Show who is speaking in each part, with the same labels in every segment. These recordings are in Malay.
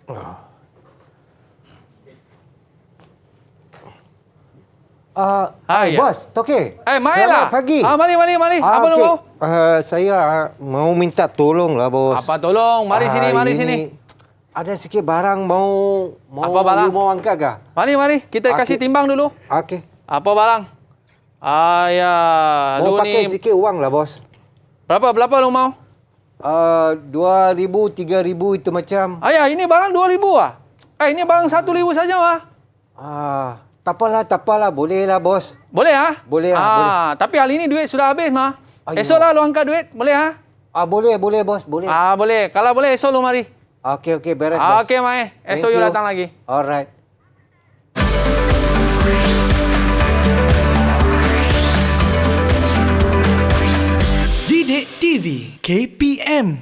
Speaker 1: Ya.
Speaker 2: Bos, Toke.
Speaker 1: Mari
Speaker 2: Selamat pagi.
Speaker 1: Mari. Apa
Speaker 2: okey.
Speaker 1: mau?
Speaker 2: Saya mau minta tolong lah, bos.
Speaker 1: Apa tolong? Mari
Speaker 2: ini
Speaker 1: sini.
Speaker 2: Ada sikit barang mau
Speaker 1: Apa barang?
Speaker 2: you mau angkat ke?
Speaker 1: Mari. Kita kasih timbang dulu.
Speaker 2: Okey.
Speaker 1: Apa barang? Ya.
Speaker 2: Mau
Speaker 1: Lu
Speaker 2: pakai
Speaker 1: ni
Speaker 2: sikit wang lah, bos.
Speaker 1: berapa lu mau?
Speaker 2: 2,000, 3,000 itu macam.
Speaker 1: Ini barang 2,000 ah. Ini barang 1,000 saja ah.
Speaker 2: Tak apalah. Boleh lah, bos.
Speaker 1: Boleh ah?
Speaker 2: Boleh lah, boleh.
Speaker 1: Tapi hari ni duit sudah habis mah.
Speaker 2: Ayuh.
Speaker 1: Esok lah lu angkat duit. Boleh ah?
Speaker 2: Boleh, bos. Boleh.
Speaker 1: Boleh. Kalau boleh esok lu mari.
Speaker 2: Okey, beres, bos.
Speaker 1: Okey, Mai. Esok you datang lagi.
Speaker 2: Alright.
Speaker 3: Didik TV KPM.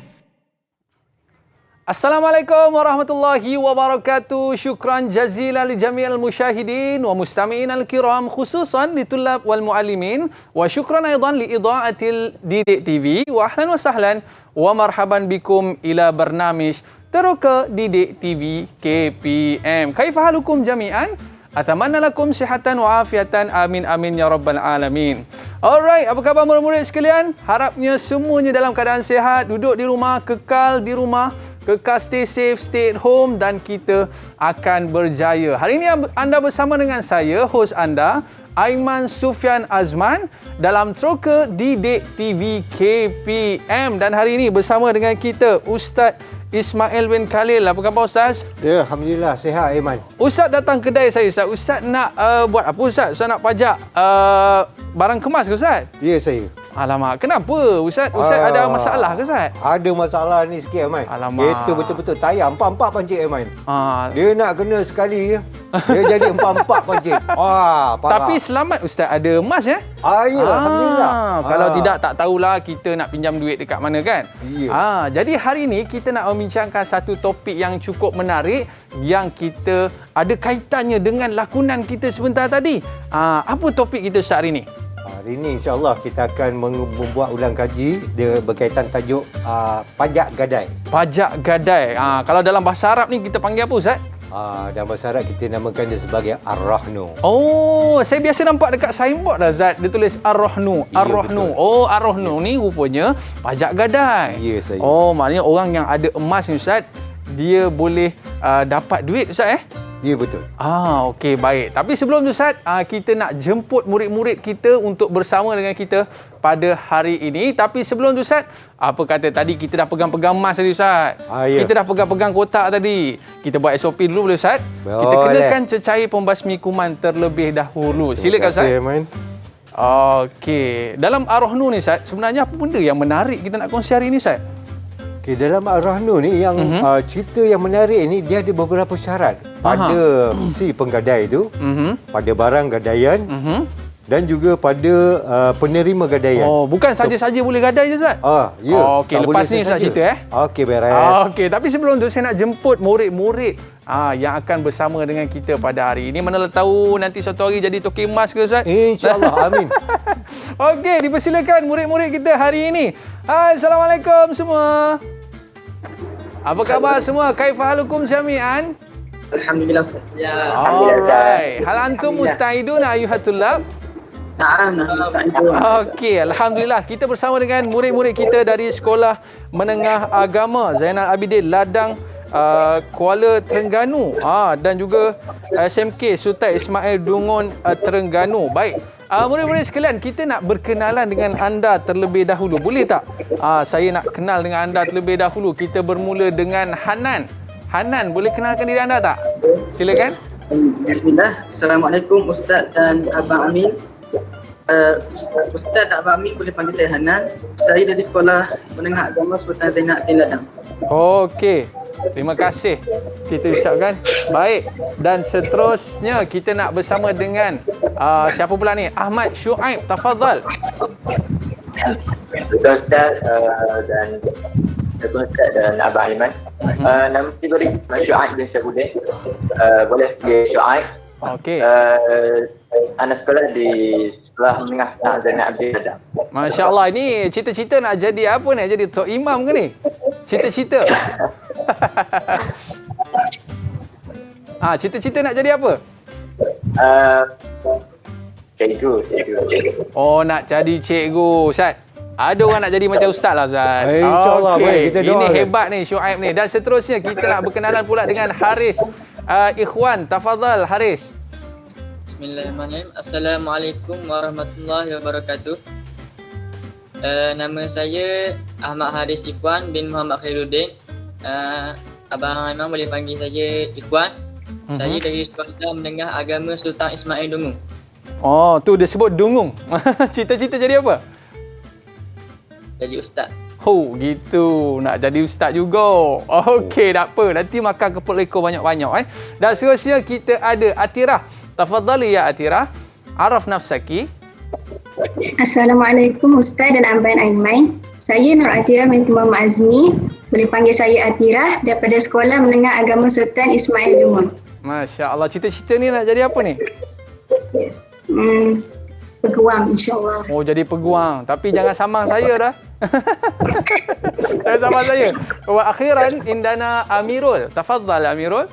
Speaker 1: Assalamualaikum warahmatullahi wabarakatuh. Syukran jazilan li jami'il musyahidin wa mustami'in al-kiram khususan li tullab wal muallimin wa syukran aidan li idha'atil Didik TV wa ahlan wa sahlan wa marhaban bikum ila barnamij Teroka Didik TV KPM. Kaifa halukum jami'an? Atamanna lakum sihatan wa afiatan. Amin ya rabbal alamin. Alright, apa khabar murid-murid sekalian? Harapnya semuanya dalam keadaan sihat, duduk di rumah, kekal di rumah, kekal stay safe, stay at home dan kita akan berjaya. Hari ini anda bersama dengan saya, host anda, Aiman Sufyan Azman dalam Teroka Didik TV KPM. Dan hari ini bersama dengan kita Ustaz Ismail bin Khalil. Apa khabar Ustaz?
Speaker 2: Ya, Alhamdulillah. Sihat, Aiman.
Speaker 1: Ustaz datang kedai saya Ustaz. Ustaz nak buat apa Ustaz? Ustaz nak pajak barang kemas ke Ustaz?
Speaker 2: Ya, saya.
Speaker 1: Alamak, kenapa Ustaz? Ustaz ada masalah ke Ustaz?
Speaker 2: Ada masalah ni sikit, Aiman.
Speaker 1: Alamak.
Speaker 2: Kereta betul-betul tayar empat-empat pancit, Aiman. Dia nak kena sekali, dia jadi empat-empat pancit. Parah.
Speaker 1: Tapi selamat Ustaz ada emas ya?
Speaker 2: Ya, Alhamdulillah.
Speaker 1: Kalau tidak, tak tahulah kita nak pinjam duit dekat mana kan?
Speaker 2: Ya.
Speaker 1: Jadi hari ini kita nak membincangkan satu topik yang cukup menarik yang kita ada kaitannya dengan lakonan kita sebentar tadi. Apa topik kita Ustaz hari ini?
Speaker 2: Hari ini insya-Allah kita akan membuat ulang kaji dia berkaitan tajuk pajak gadai.
Speaker 1: Pajak gadai. Kalau dalam bahasa Arab ni kita panggil apa Ustaz?
Speaker 2: Dalam bahasa Arab kita namakan dia sebagai ar-rahnu.
Speaker 1: Saya biasa nampak dekat signboard dah Zat, dia tulis ar-rahnu.
Speaker 2: Ya,
Speaker 1: Ar-rahnu.
Speaker 2: betul.
Speaker 1: Ar-rahnu ni rupanya pajak gadai.
Speaker 2: Ya, saya.
Speaker 1: Maknanya orang yang ada emas ni Ustaz, dia boleh dapat duit Ustaz
Speaker 2: Ya, betul.
Speaker 1: Okey, baik. Tapi sebelum tu Ustaz, kita nak jemput murid-murid kita untuk bersama dengan kita pada hari ini. Tapi sebelum tu Ustaz, apa kata tadi kita dah pegang-pegang emas tadi Ustaz.
Speaker 2: Ya.
Speaker 1: Kita dah pegang-pegang kotak tadi. Kita buat SOP dulu boleh Ustaz?
Speaker 2: Boleh.
Speaker 1: Kita kenakan cecair pembasmi kuman terlebih dahulu. Silakan Ustaz.
Speaker 2: Terima kasih, Aiman.
Speaker 1: Okey. Dalam ar-rahnu ni Ustaz, sebenarnya apa benda yang menarik kita nak kongsi hari ini Ustaz?
Speaker 2: Okay, dalam ar-rahnu ni yang cerita yang menarik ni dia ada beberapa syarat pada si penggadai itu, pada barang gadaian dan juga pada penerima gadaian.
Speaker 1: Bukan saja-saja boleh gadai je Ustaz?
Speaker 2: Ya.
Speaker 1: Okey,
Speaker 2: tak
Speaker 1: lepas
Speaker 2: boleh
Speaker 1: ni Ustaz
Speaker 2: sesaja.
Speaker 1: cerita
Speaker 2: Okey, beres.
Speaker 1: Okey, tapi sebelum tu saya nak jemput murid-murid yang akan bersama dengan kita pada hari ini. Mana tahu nanti suatu hari jadi token emas ke Ustaz?
Speaker 2: InsyaAllah, amin.
Speaker 1: Okey, dipersilakan murid-murid kita hari ini. Hai, Assalamualaikum semua. Apa khabar semua? Kaifa halukum jami'an?
Speaker 4: Alhamdulillah.
Speaker 1: Alright. Hal antum musta'idun ayuhat tullab?
Speaker 4: Na'am, musta'idun.
Speaker 1: Okey, alhamdulillah kita bersama dengan murid-murid kita dari Sekolah Menengah Agama Zainal Abidin Ladang Kuala Terengganu dan juga SMK Sultan Ismail Dungun Terengganu. Baik. Murid-murid sekalian, kita nak berkenalan dengan anda terlebih dahulu. Boleh tak? Saya nak kenal dengan anda terlebih dahulu. Kita bermula dengan Hanan. Hanan, boleh kenalkan diri anda tak? Silakan.
Speaker 4: Bismillah. Assalamualaikum Ustaz dan Abang Amin. Ustaz dan Abang Amin boleh panggil saya Hanan. Saya dari Sekolah Menengah Agama Sultan Zainal Abidin Ladang.
Speaker 1: Okey. Terima kasih kita ucapkan. Baik. Dan seterusnya kita nak bersama dengan siapa pula ni? Ahmad Syuaib, tafadhal.
Speaker 5: Ustaz dan Ustaz dan Abang Aiman. Nama saya beri Syuaib bin Syahudin. Boleh dia Syuaib.
Speaker 1: Okey.
Speaker 5: Anak sekolah di Sekolah Menengah Zainal Abidin Ladang.
Speaker 1: Masya-Allah, ini cita-cita nak jadi apa ni? Jadi tok imam ke ni? Cita-cita. Cita-cita nak jadi apa?
Speaker 5: Cikgu.
Speaker 1: Oh, nak jadi cikgu, Ustaz. Ada orang nak jadi macam Ustaz lah, Ustaz.
Speaker 2: InsyaAllah, boleh. Kita
Speaker 1: Ini
Speaker 2: doakan.
Speaker 1: hebat ni Syuaib ni. Dan seterusnya kita nak berkenalan pula dengan Haris. Ikhwan, tafadhal Haris.
Speaker 6: Bismillahirrahmanirrahim. Assalamualaikum warahmatullahi wabarakatuh. Nama saya Ahmad Haris Ikhwan bin Muhammad Khairuddin. Abang Imam boleh panggil saya Ikhwan. Saya dari Sekolah Menengah Agama Sultan Ismail Dungung.
Speaker 1: Oh, tu dia sebut dungung. Cita-cita jadi apa?
Speaker 6: Jadi ustaz.
Speaker 1: Oh, gitu. Nak jadi ustaz juga. Okey, tak apa. Nanti makan kepala ekor banyak-banyak. Dan seterusnya kita ada Atirah. Tafadhali ya Atirah. Araf nafsaki.
Speaker 7: Assalamualaikum Ustaz dan Abang Aiman. Saya Nur Atirah binti Muhammad Azmi. Boleh panggil saya Atirah daripada Sekolah Menengah Agama Sultan Ismail Dungung.
Speaker 1: Masya Allah. Cita-cita ni nak jadi apa ni?
Speaker 7: Peguam insya-Allah.
Speaker 1: Oh, jadi peguam. Tapi jangan samang saya dah. Jangan samang saya. Wa akhiran indana Amirul. Tafadhal Amirul.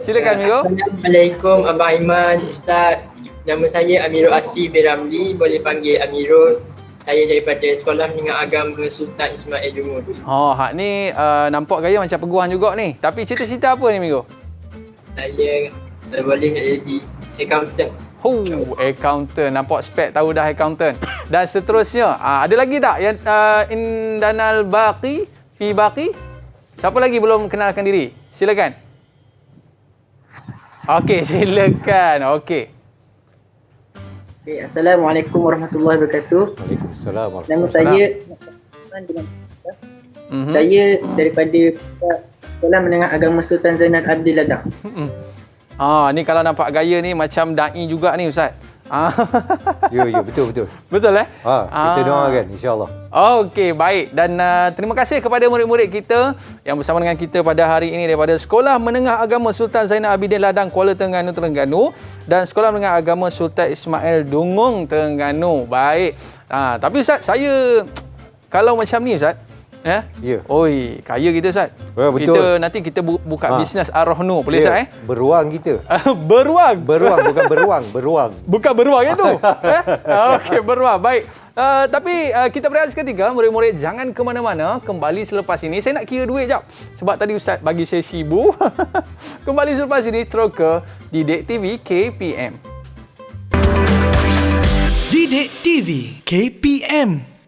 Speaker 1: Silakan Amirul.
Speaker 8: Assalamualaikum Abang Iman, Ustaz. Nama saya Amirul Asri bin Ramli, boleh panggil Amirul. Saya daripada Sekolah Menengah Agama Sultan Ismail Dungung.
Speaker 1: Oh, hak ni nampak gaya macam peguam juga ni. Tapi cita-cita apa ni Amirul?
Speaker 8: Saya boleh nak jadi accountant.
Speaker 1: Accountant. Nampak spek tahu dah accountant. Dan seterusnya, ada lagi tak yang indanal baqi fi baqi? Siapa lagi belum kenalkan diri? Silakan. Okey, silakan. Okey.
Speaker 4: Assalamualaikum warahmatullahi wabarakatuh.
Speaker 2: Waalaikumsalam.
Speaker 4: Nama saya saya daripada Sekolah Menengah Agama Sultan Zainal Abidin Ladang.
Speaker 1: Ni kalau nampak gaya ni macam dai juga ni Ustaz.
Speaker 2: Ya, betul.
Speaker 1: Betul
Speaker 2: Kita doakan insya-Allah.
Speaker 1: Okey, baik. Dan terima kasih kepada murid-murid kita yang bersama dengan kita pada hari ini daripada Sekolah Menengah Agama Sultan Zainal Abidin Ladang, Kuala Terengganu dan Sekolah Menengah Agama Sultan Ismail Dungung, Terengganu. Baik. Tapi Ustaz, saya kalau macam ni Ustaz, ya? Oi, kaya kita Ustaz.
Speaker 2: Betul.
Speaker 1: Nanti kita buka bisnes Ar-Rohnu. Boleh Ustaz
Speaker 2: Beruang kita.
Speaker 1: Beruang.
Speaker 2: Bukan beruang.
Speaker 1: Bukan beruang itu. Okey, beruang. Baik. Tapi kita berehat seketika, murid-murid jangan ke mana-mana. Kembali selepas ini. Saya nak kira duit jap. Sebab tadi Ustaz bagi saya sibuk. Kembali selepas ini terus ke Didik TV KPM.
Speaker 3: Didik TV KPM.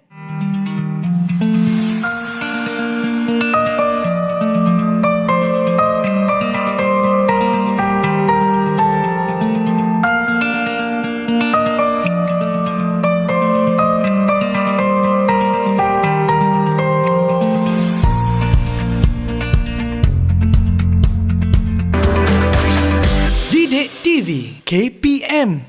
Speaker 3: Didik TV KPM.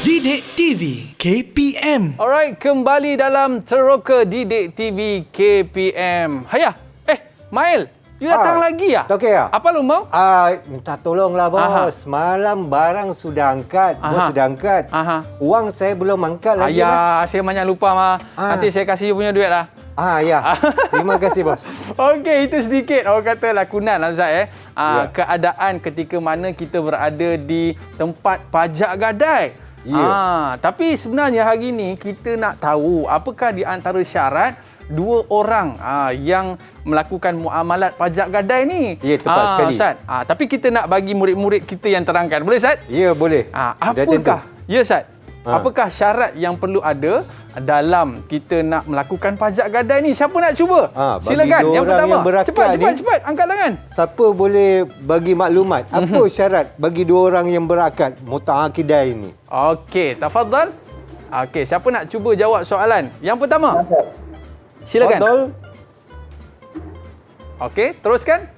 Speaker 3: Didik TV KPM.
Speaker 1: Alright, kembali dalam Teroka Didik TV KPM. Hayah, Mail, you datang lagi ya?
Speaker 2: Okey ya.
Speaker 1: Apa lu mau?
Speaker 2: Minta tolonglah bos. Malam barang sudah angkat. Bos sudah angkat. Wang saya belum angkat lagi.
Speaker 1: Saya banyak lupa mah. Nanti saya kasih you punya duit lah.
Speaker 2: Ya. Terima kasih bos.
Speaker 1: Okey, itu sedikit orang kata lakonan Azad keadaan ketika mana kita berada di tempat pajak gadai. Tapi sebenarnya hari ini kita nak tahu apakah di antara syarat dua orang yang melakukan muamalat pajak gadai ni.
Speaker 2: Ya, tepat sekali.
Speaker 1: Ustaz. Tapi kita nak bagi murid-murid kita yang terangkan. Boleh Ustaz?
Speaker 2: Ya, boleh.
Speaker 1: Apakah? Ya Ustaz. Apakah syarat yang perlu ada dalam kita nak melakukan pajak gadai ni? Siapa nak cuba? Silakan. Yang pertama. Cepat. Angkat tangan.
Speaker 2: Siapa boleh bagi maklumat apa syarat bagi dua orang yang berakad mutaakidah ini?
Speaker 1: Okey, tafadhal. Okey, siapa nak cuba jawab soalan? Yang pertama. Silakan.
Speaker 2: Tafadhal.
Speaker 1: Okey, teruskan.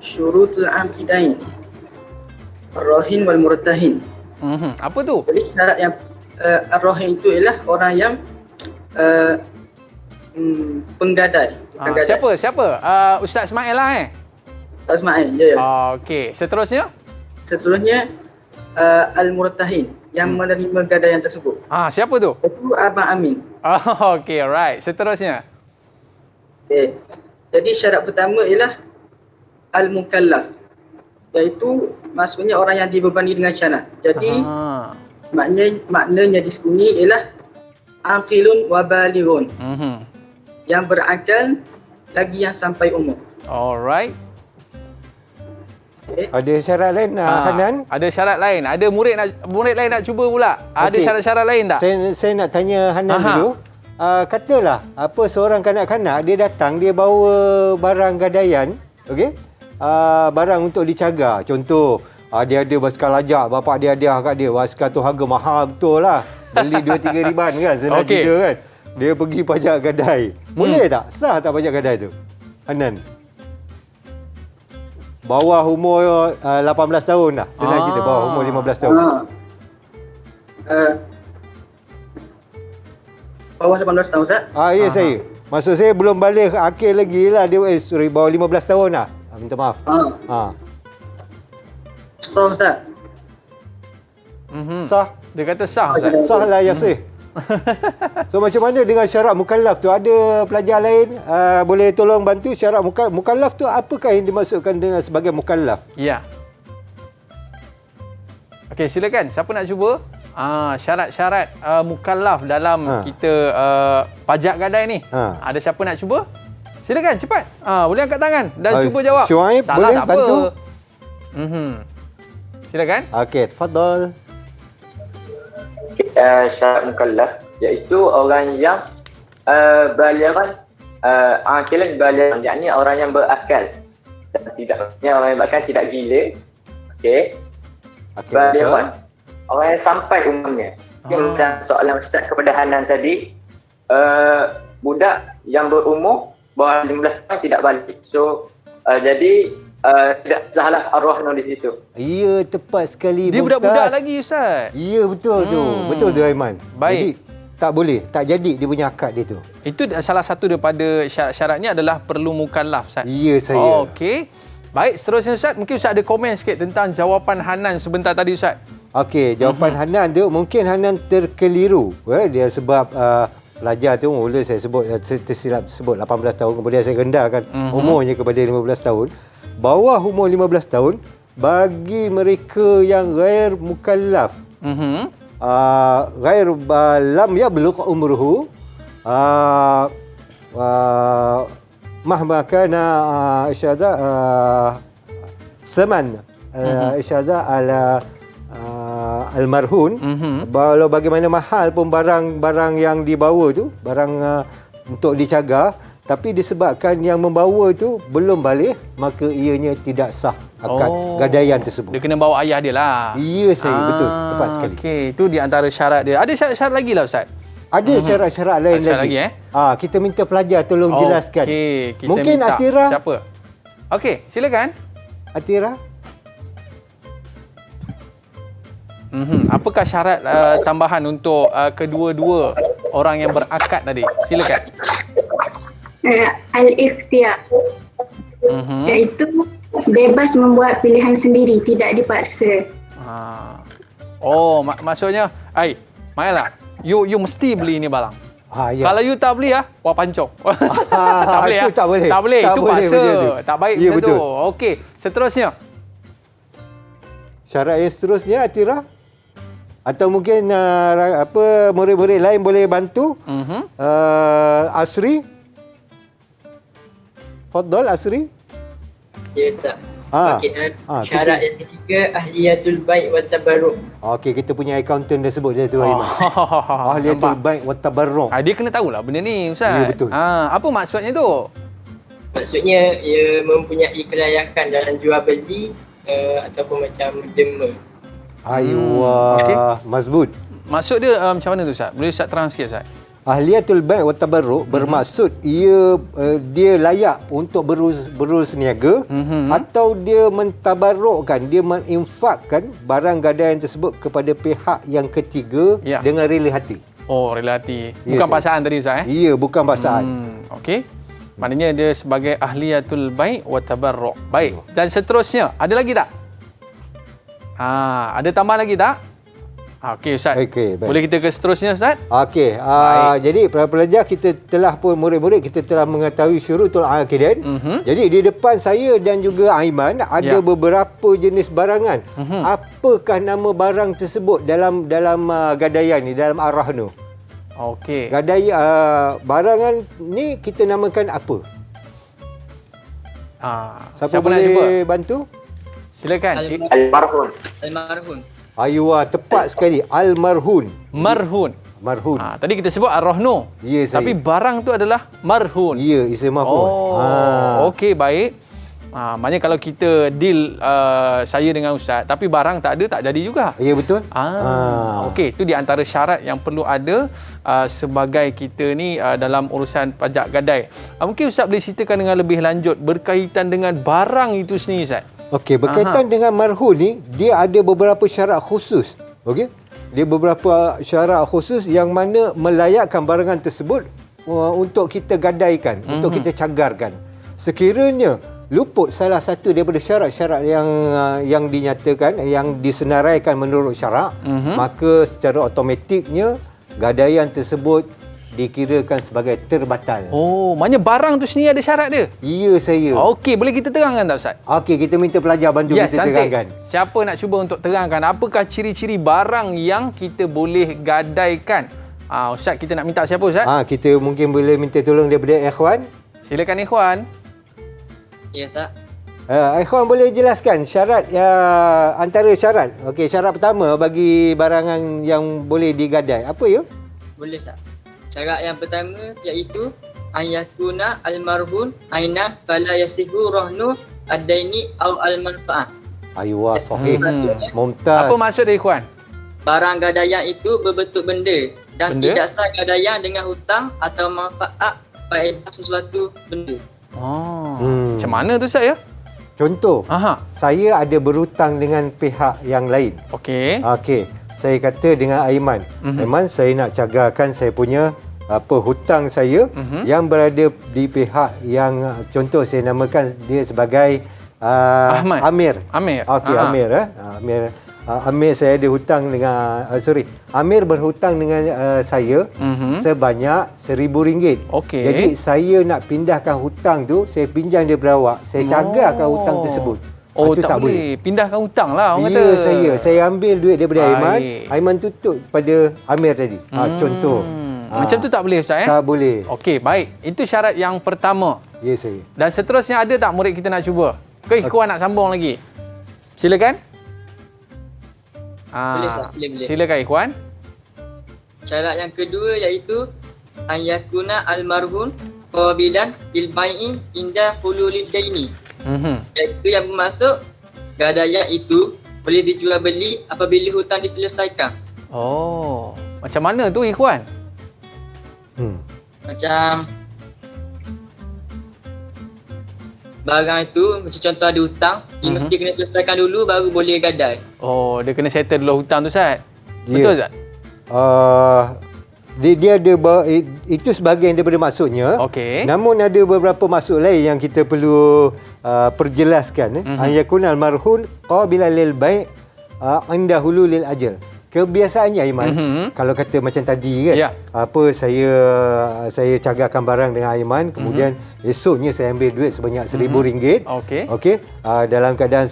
Speaker 4: Syurutul Aqidain. Ar-Rahin wal Murtahin.
Speaker 1: Apa tu?
Speaker 4: Jadi syarat yang Ar-Rahin itu ialah orang yang penggadai.
Speaker 1: Siapa? Ustaz Ismail lah
Speaker 4: Ustaz Ismail, ya.
Speaker 1: Okey, seterusnya?
Speaker 4: Seterusnya Al-Murtahin yang menerima gadaian tersebut.
Speaker 1: Siapa tu?
Speaker 4: Itu Abang Amin.
Speaker 1: Okey, alright. Seterusnya?
Speaker 4: Okay. Jadi syarat pertama ialah Al-Mukallaf, iaitu maksudnya orang yang dibebani dengan syarat. Jadi maknanya di sini ialah aqilun wa balighun. Yang berakal lagi yang sampai umur.
Speaker 1: Alright.
Speaker 4: Okay.
Speaker 2: Ada syarat lain Hanan?
Speaker 1: Ada syarat lain. Ada murid lain nak cuba pula. Ada syarat-syarat lain tak?
Speaker 2: Saya nak tanya Hanan dulu. Katalah seorang kanak-kanak dia datang, dia bawa barang gadaian, okey? Barang untuk dicagar. Contoh, dia ada basikal lajak, bapak dia hadiah kat dia. Basikal tu harga mahal betul lah. Beli 2-3 riban kan, senang cerita kan. Dia pergi pajak gadai. Boleh tak? Sah tak pajak gadai tu? Hanan. Bawah umur 18 tahun dah. Senang cerita, bawah umur 15 tahun.
Speaker 4: Bawah 18 tahun, Ustaz?
Speaker 2: Ya saya. Maksud saya belum balik akil lagi lah. Dia bawah 15 tahun dah. Minta maaf.
Speaker 4: Sah, Ustaz.
Speaker 2: Sah?
Speaker 1: Dia kata sah, Ustaz.
Speaker 2: Sah lah Yasir. So macam mana dengan syarat mukallaf tu? Ada pelajar lain boleh tolong bantu syarat mukallaf tu, apakah yang dimaksudkan dengan sebagai mukallaf?
Speaker 1: Ya. Okey, silakan. Siapa nak cuba? Syarat-syarat mukallaf dalam kita pajak gadai ni. Ada siapa nak cuba? Silakan, cepat. Boleh angkat tangan dan cuba jawab.
Speaker 2: Syuaib,
Speaker 1: salah
Speaker 2: boleh
Speaker 1: tak
Speaker 2: bantu?
Speaker 1: apa. Silakan.
Speaker 2: Okey, tafadhal.
Speaker 5: Syarat mukallaf iaitu orang yang balighan, aqilan balighan, yakni orang yang berakal. Orang yang berakal tidak gila. Okey. Balighan, orang yang sampai umurnya. Macam soalan Ustaz kepada Hanan tadi, budak yang berumur bawah 15 tahun tidak balik. So jadi tidak salah arwah di situ.
Speaker 2: Ya, tepat sekali.
Speaker 1: Dia
Speaker 2: Mumtaz.
Speaker 1: budak-budak lagi, Ustaz.
Speaker 2: Ya, betul tu. Betul tu, Aiman.
Speaker 1: Baik.
Speaker 2: Jadi tak boleh, tak jadi dia punya akad dia tu.
Speaker 1: Itu salah satu daripada syarat-syaratnya adalah perlu mukallaf, Ustaz.
Speaker 2: Ya, saya.
Speaker 1: Okey. Baik, seterusnya Ustaz, mungkin Ustaz ada komen sikit tentang jawapan Hanan sebentar tadi, Ustaz.
Speaker 2: Okey, jawapan Hanan tu mungkin Hanan terkeliru. Dia sebab pelajar tu mula saya sebut, tersilap sebut 18 tahun, kemudian saya rendahkan umurnya kepada 15 tahun. Bawah umur 15 tahun bagi mereka yang ghair mukallaf. Ghair lam yablugh umruhu mahma kana isyada saman isyada ala almarhun. Walau bagaimana mahal pun barang yang dibawa tu, barang untuk dicagar, tapi disebabkan yang membawa tu belum balik, maka ianya tidak sah akad gadaian tersebut.
Speaker 1: Dia kena bawa ayah dia lah.
Speaker 2: Ya, saya betul, tepat sekali.
Speaker 1: Okey, itu di antara syarat dia. Ada syarat-syarat lagi lah, Ustaz?
Speaker 2: Ada syarat-syarat lain
Speaker 1: syarat
Speaker 2: lagi.
Speaker 1: lagi
Speaker 2: Kita minta pelajar tolong jelaskan.
Speaker 1: Okey, kita
Speaker 2: mungkin
Speaker 1: minta.
Speaker 2: Atira.
Speaker 1: Siapa? Okey, silakan.
Speaker 2: Atira.
Speaker 1: Apakah syarat tambahan untuk kedua-dua orang yang berakad tadi? Silakan.
Speaker 7: Al-ikhtiyar, iaitu bebas membuat pilihan sendiri, tidak dipaksa.
Speaker 1: Maksudnya, Mailah, you mesti beli ni barang.
Speaker 2: Ya.
Speaker 1: Kalau you tak beli wah pancong. Tak boleh.
Speaker 2: Itu tak boleh.
Speaker 1: Tak boleh,
Speaker 2: Tak
Speaker 1: itu
Speaker 2: boleh
Speaker 1: paksa.
Speaker 2: macam tu.
Speaker 1: Tak baik
Speaker 2: Ya,
Speaker 1: macam
Speaker 2: betul.
Speaker 1: tu. Okey, seterusnya.
Speaker 2: Syarat yang seterusnya, Atira? Atau mungkin murid-murid lain boleh bantu? Asri? Fadhal, Asri?
Speaker 8: Ya, Ustaz.
Speaker 2: kita-
Speaker 8: Syarat yang ketiga, ahliyatul bai' wa tabarruk.
Speaker 2: Okey, kita punya accountant dah sebut dia tu, Aiman. Ahliyatul bai' wa tabarruk.
Speaker 1: Dia kena tahulah benda ni, Ustaz.
Speaker 2: Ya, betul.
Speaker 1: Apa maksudnya tu?
Speaker 8: Maksudnya, ia mempunyai kelayakan dalam jual beli ataupun macam derma.
Speaker 2: Okey. Mazbut.
Speaker 1: Maksud dia macam mana tu, Ustaz? Boleh Ustaz terang sikit, Ustaz?
Speaker 2: Ahliyatul bai' wa tabarruk bermaksud dia layak untuk berus niaga atau dia mentabarrukkan, dia menginfakkan barang gadaian tersebut kepada pihak yang ketiga dengan rela hati.
Speaker 1: Oh, relati.
Speaker 2: Ya,
Speaker 1: Bukan
Speaker 2: saya.
Speaker 1: pasangan tadi Ustaz
Speaker 2: Ya, bukan pasangan.
Speaker 1: Okey. Maknanya dia sebagai ahliyatul bai' wa tabarruk. Baik. Dan seterusnya, ada lagi tak? Ada tambahan lagi tak? Okey Ustaz.
Speaker 2: Okey, baik.
Speaker 1: Boleh kita ke seterusnya Ustaz?
Speaker 2: Okey, jadi para pelajar kita telah pun murid-murid kita telah mengetahui syurutul aqidah. Jadi di depan saya dan juga Aiman ada beberapa jenis barangan. Apakah nama barang tersebut dalam gadaian ni, dalam Ar-Rahnu?
Speaker 1: Okey.
Speaker 2: Barangan ni kita namakan apa? Siapa
Speaker 1: nak cuba?
Speaker 2: boleh bantu?
Speaker 1: Silakan.
Speaker 5: Almarhum.
Speaker 6: Almarhum.
Speaker 2: Aywa, tepat sekali. Al-marhun.
Speaker 1: Marhun.
Speaker 2: Marhun.
Speaker 1: Tadi kita sebut Ar-Rahnu.
Speaker 2: Ya, saya.
Speaker 1: Tapi barang tu adalah marhun.
Speaker 2: Ya, isim maf'ul.
Speaker 1: Okey, baik. Maknanya kalau kita deal saya dengan Ustaz, tapi barang tak ada, tak jadi juga.
Speaker 2: Ya, betul.
Speaker 1: Okey, itu di antara syarat yang perlu ada sebagai kita ni dalam urusan pajak gadai. Mungkin Ustaz boleh ceritakan dengan lebih lanjut berkaitan dengan barang itu sendiri Ustaz.
Speaker 2: Okey, berkaitan dengan marhun ni, dia ada beberapa syarat khusus. Okey? Dia beberapa syarat khusus yang mana melayakkan barangan tersebut untuk kita gadaikan, untuk kita cagarkan. Sekiranya luput salah satu daripada syarat-syarat yang dinyatakan, yang disenaraikan menurut syarak, maka secara automatiknya gadaian tersebut dikirakan sebagai terbatal.
Speaker 1: Oh, maknanya barang tu sendiri ada syarat dia?
Speaker 2: Ya, saya.
Speaker 1: Okey, boleh kita terangkan tak Ustaz?
Speaker 2: Okey, kita minta pelajar bantu kita
Speaker 1: cantik.
Speaker 2: terangkan.
Speaker 1: Siapa nak cuba untuk terangkan apakah ciri-ciri barang yang kita boleh gadaikan? Ustaz, kita nak minta siapa Ustaz?
Speaker 2: Kita mungkin boleh minta tolong daripada Ikhwan.
Speaker 1: Silakan Ikhwan.
Speaker 6: Ya Ustaz.
Speaker 2: Ikhwan boleh jelaskan syarat antara syarat. Okey, syarat pertama bagi barangan yang boleh digadai. Apa ya?
Speaker 6: Boleh Ustaz. Syarat yang pertama iaitu ayakuna almarhun ainan fala yasihu rahnu adaini au almanfaah.
Speaker 2: Aywa, sahih. Mumtaz.
Speaker 1: Apa maksud dia Ikhwan?
Speaker 6: Barang gadaian itu berbentuk benda dan tidak sah gadaian dengan hutang atau manfaat faedah sesuatu benda.
Speaker 1: Macam mana tu Ustaz ya?
Speaker 2: Contoh, saya ada berhutang dengan pihak yang lain.
Speaker 1: Okey.
Speaker 2: Saya kata dengan Aiman, Aiman, saya nak cagarkan saya punya hutang saya yang berada di pihak yang, contoh saya namakan dia sebagai
Speaker 1: Ahmad.
Speaker 2: Amir. Okey, Amir. Amir saya ada hutang dengan Amir berhutang dengan saya sebanyak RM1,000.
Speaker 1: Okey.
Speaker 2: Jadi saya nak pindahkan hutang tu, saya pinjam daripada awak, saya cagarkan hutang tersebut. Itu
Speaker 1: tak boleh. Pindahkan hutang lah orang kata.
Speaker 2: Saya ambil duit daripada Aiman, Aiman tutup pada Amir tadi. Contoh.
Speaker 1: Macam tu tak boleh Ustaz
Speaker 2: Tak boleh.
Speaker 1: Okey, baik. Itu syarat yang pertama.
Speaker 2: Ya, saya.
Speaker 1: Dan seterusnya ada tak murid kita nak cuba? Ke Ikhwan nak sambung lagi? Silakan.
Speaker 6: Boleh Ustaz, boleh.
Speaker 1: Silakan Ikhwan.
Speaker 6: Syarat yang kedua iaitu ayakuna almarhun qabilan bil bai'i inda hululid daini. Iaitu yang bermaksud gadaian itu boleh dijual beli apabila hutang diselesaikan.
Speaker 1: Oh, macam mana tu Ikhwan?
Speaker 6: Macam barang itu, macam contoh ada hutang, dia mesti kena selesaikan dulu baru boleh gadai.
Speaker 1: Oh, dia kena settle dulu hutang tu Ustaz. Betul Ustaz?
Speaker 2: Dia ada itu sebahagian daripada maksudnya.
Speaker 1: Okey.
Speaker 2: Namun ada beberapa maksud lain yang kita perlu perjelaskan. Ayakun almarhun qabila lil bai' inda hululil ajal. Kebiasaannya Aiman, kalau kata macam tadi kan, saya cagarkan barang dengan Aiman, kemudian esoknya saya ambil duit sebanyak RM1,000. Okey. Dalam keadaan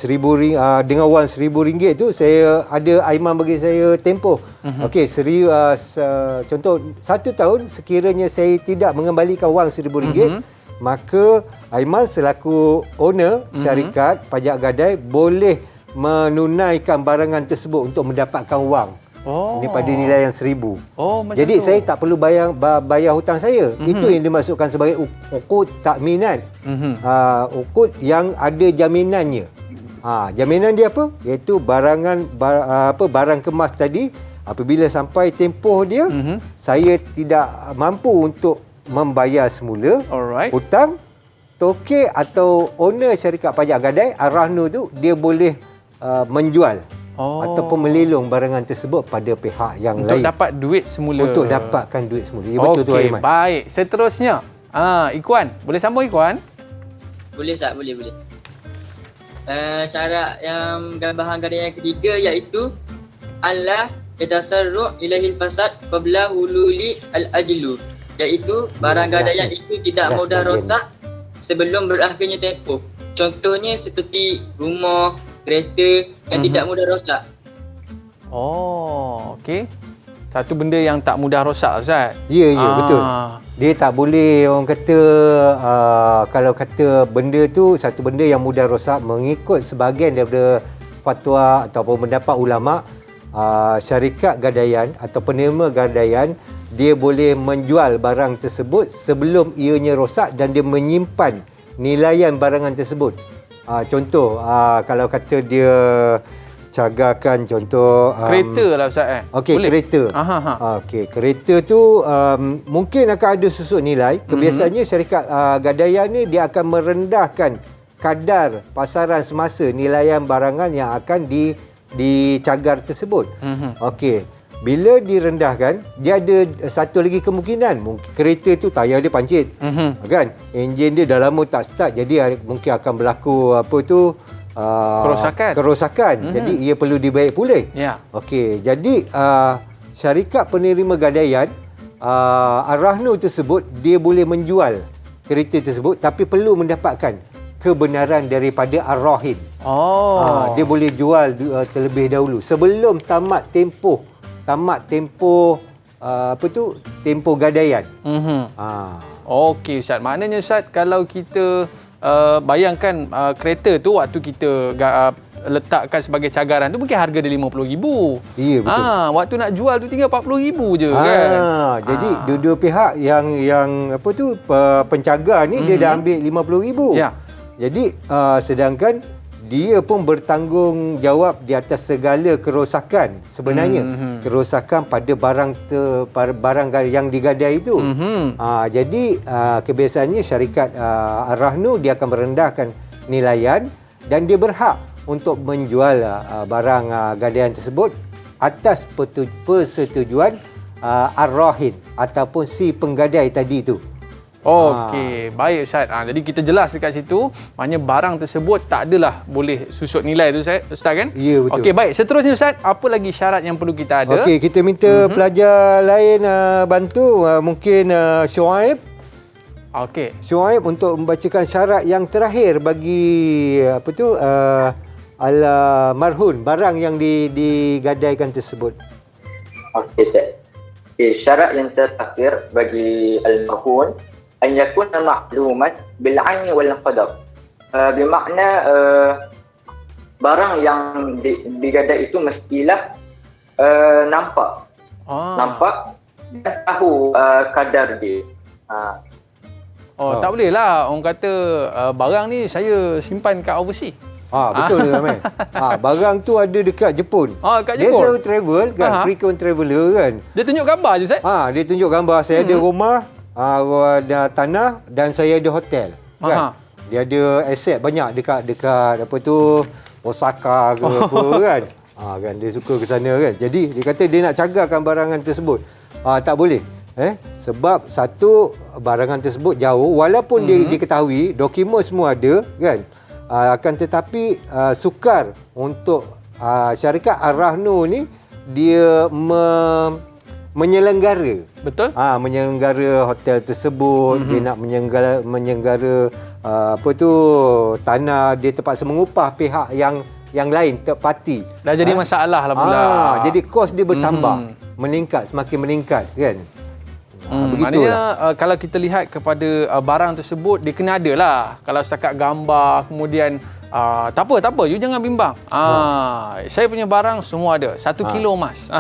Speaker 2: dengan wang RM1,000 tu, saya ada Aiman bagi saya tempoh. Okey, contoh 1 tahun sekiranya saya tidak mengembalikan wang RM1,000, maka Aiman selaku owner syarikat pajak gadai boleh menunaikan barangan tersebut untuk mendapatkan wang. Ini pada nilai yang RM1,000. Jadi tu, saya tak perlu bayar hutang saya. Itu yang dimaksudkan sebagai uqud takminat. Uqud yang ada jaminannya. Jaminan dia apa? Iaitu barang kemas tadi, apabila sampai tempoh dia, saya tidak mampu untuk membayar semula hutang, tokek atau owner syarikat pajak gadai Ar-Rahnu tu dia boleh menjual ataupun melelong barangan tersebut pada pihak yang
Speaker 1: untuk
Speaker 2: lain.
Speaker 1: dapat duit semula.
Speaker 2: Untuk dapatkan duit semula. Ya, betul tu
Speaker 1: Okey,
Speaker 2: Aiman.
Speaker 1: baik. Seterusnya, Ikhwan, boleh sambung Ikhwan?
Speaker 6: Boleh Ustaz, boleh. Syarat yang gambaran gadaian yang ketiga iaitu Allah yatasarru ilahil fasad qabla hululi al-ajlu, iaitu barang gadaian itu tidak mudah rosak sebelum berakhirnya tempoh. Contohnya seperti rumah, kereta yang tidak mudah rosak.
Speaker 1: Oh, okey. Satu benda yang tak mudah rosak, Ustaz.
Speaker 2: Ya, betul. Dia tak boleh orang kata kalau kata benda tu satu benda yang mudah rosak mengikut sebahagian daripada fatwa ataupun pendapat ulama, syarikat gadaian atau penerima gadaian dia boleh menjual barang tersebut sebelum ianya rosak dan dia menyimpan nilaian barangan tersebut. Contoh kalau kata dia cagarkan contoh
Speaker 1: Kereta lah Ustaz
Speaker 2: Okey,
Speaker 1: boleh?
Speaker 2: kereta. Okey, kereta tu mungkin akan ada susut nilai. Kebiasaannya syarikat gadaian ni dia akan merendahkan kadar pasaran semasa nilaian barangan yang akan dicagar tersebut. Okey. Bila direndahkan, dia ada satu lagi kemungkinan. Mungkin kereta tu tayar dia pancit. Kan? Enjin dia dah lama tak start, jadi mungkin akan berlaku kerosakan. Jadi ia perlu dibaik pulih.
Speaker 1: Ya.
Speaker 2: Okey, jadi syarikat penerima gadaian Ar-Rahnu tersebut dia boleh menjual kereta tersebut tapi perlu mendapatkan kebenaran daripada Ar-Rahin. Dia boleh jual terlebih dahulu sebelum tamat tempoh tempoh gadaian.
Speaker 1: Okey Ustaz. Maknanya Ustaz, kalau kita bayangkan kereta tu waktu kita letakkan sebagai cagaran tu mungkin harga dia RM50,000.
Speaker 2: Ya, betul.
Speaker 1: Waktu nak jual tu tinggal RM40,000 je kan.
Speaker 2: Jadi dua-dua pihak yang pencagar ni dia dah ambil RM50,000.
Speaker 1: Ya.
Speaker 2: Jadi sedangkan dia pun bertanggungjawab di atas segala kerosakan sebenarnya. Kerosakan pada barang yang digadai itu. Jadi kebiasaannya syarikat Ar-Rahnu dia akan merendahkan nilaian dan dia berhak untuk menjual barang gadaian tersebut atas persetujuan Ar-Rahin ataupun si penggadai tadi itu.
Speaker 1: Okey, baik Ustaz. Jadi kita jelas dekat situ, maknanya barang tersebut tak adalah boleh susut nilai tu Ustaz kan?
Speaker 2: Ya, betul.
Speaker 1: Okey, baik. Seterusnya Ustaz, apa lagi syarat yang perlu kita ada?
Speaker 2: Okey, kita minta pelajar lain bantu, mungkin Syuaib.
Speaker 1: Okey.
Speaker 2: Syuaib untuk membacakan syarat yang terakhir bagi al-marhun, barang yang digadaikan tersebut.
Speaker 5: Okey, Ustaz. Syarat yang terakhir bagi al-marhun an yakuna ma'luman bil 'ain wal qadar. Bermakna barang yang digadai itu mestilah nampak. Nampak dan tahu kadar dia.
Speaker 1: Tak boleh lah orang kata barang ni saya simpan kat overseas.
Speaker 2: Betul ke Amin? Barang tu ada dekat Jepun.
Speaker 1: Kat
Speaker 2: Dia
Speaker 1: Jepun.
Speaker 2: selalu travel kan, frequent traveler kan.
Speaker 1: Dia tunjuk gambar je Ustaz.
Speaker 2: Dia tunjuk gambar saya ada rumah, ada tanah dan saya ada hotel. Kan? Dia ada aset banyak dekat Osaka ke apa kan. Kan dia suka ke sana kan. Jadi dia kata dia nak cagarkan barangan tersebut. Tak boleh. Sebab satu barangan tersebut jauh walaupun dia diketahui dokumen semua ada kan. Akan tetapi sukar untuk syarikat Ar-Rahnu ni dia menyelenggara.
Speaker 1: Betul?
Speaker 2: Menyelenggara hotel tersebut, dia nak menyelenggara tanah, dia terpaksa mengupah pihak yang lain, third party.
Speaker 1: Dah jadi masalah lah pula.
Speaker 2: Jadi kos dia bertambah, semakin meningkat kan.
Speaker 1: Maknanya kalau kita lihat kepada barang tersebut, dia kena ada lah. Kalau setakat gambar, kemudian tak apa, you jangan bimbang. Saya punya barang semua ada. 1 kilo emas.